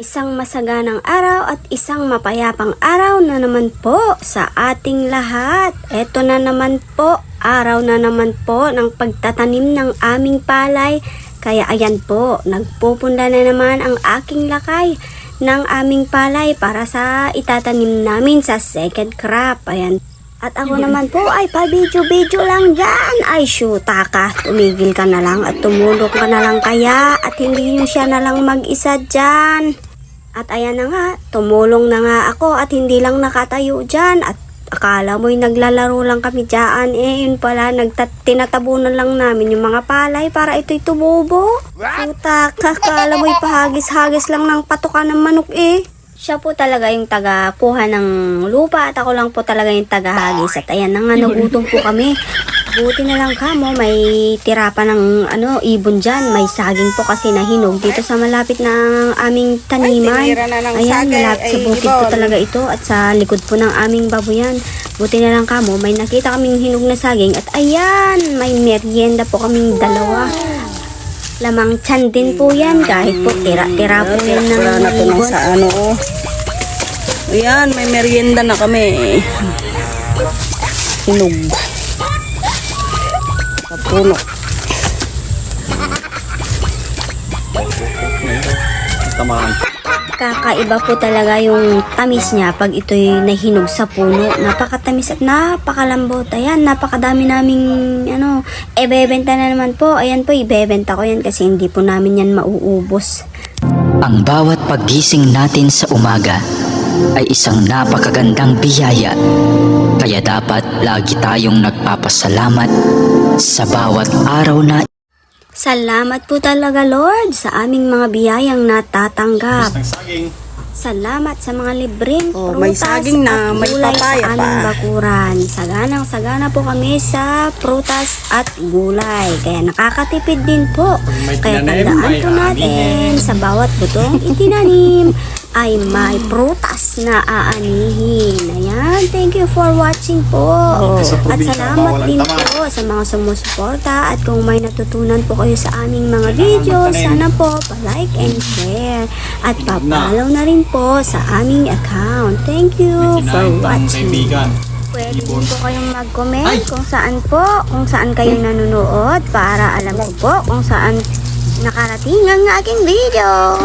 Isang masaganang araw at isang mapayapang araw na naman po sa ating lahat. Ito na naman po, araw na naman po ng pagtatanim ng aming palay. Kaya ayan po, nagpupunda na naman ang aking lakay ng aming palay para sa itatanim namin sa second crop. Ayan. At ako naman po ay pa-video-video lang dyan. Ay shoota ka, tumigil ka na lang at tumulong ka na lang kaya at hindi nyo siya na lang mag-isa dyan. At ayan na nga, tumulong na nga ako at hindi lang nakatayo dyan. At akala mo'y naglalaro lang kami dyan. Yun pala, tinatabunan lang namin yung mga palay para ito'y tumubo. Shoota ka, akala mo'y pahagis-hagis lang ng patukan ng manok Siya po talaga yung taga-kuha ng lupa at ako lang po talaga yung taga-hagis. At ayan na nga, nagutom po kami. Buti na lang kamo, may tira pa ng ibon dyan. May saging po kasi na hinog dito sa malapit ng aming taniman. Ayan, malapit sa bukid po talaga ito at sa likod po ng aming babuyan. Buti na lang kamo, may nakita kaming hinog na saging. At ayan, may merienda po kaming dalawa. Lamang tiyan din po yan kahit po tira-tira po yan ng ibon. Sa Ayan, may merienda na kami. Hinog. Sa puno. Kakaiba po talaga yung tamis niya pag ito'y nahinog sa puno. Napakatamis at napakalambot. Ayan, napakadami naming ibebenta na naman po. Ayan po, ibebenta ko yan kasi hindi po namin yan mauubos. Ang bawat paggising natin sa umaga ay isang napakagandang biyaya. Kaya dapat lagi tayong nagpapasalamat sa bawat araw na Salamat po talaga Lord sa aming mga biyayang natatanggap. Salamat sa mga libreng may prutas saging na, at may gulay papaya sa aming pa. bakuran. Saganang-sagana po kami sa prutas at gulay. Kaya nakakatipid din po. Kaya tandaan po natin sa bawat butong itinanim ay may prutas na aanihin. Ayan, thank you for watching po. At salamat din po sa mga sumusuporta. At kung may natutunan po kayo sa aming mga videos, sana po pa-like and share. At pa-follow na rin po sa aming account. Thank you for watching. Pwede din po kayong mag-comment kung saan kayo nanonood para alam ko po kung saan nakarating ang aking video.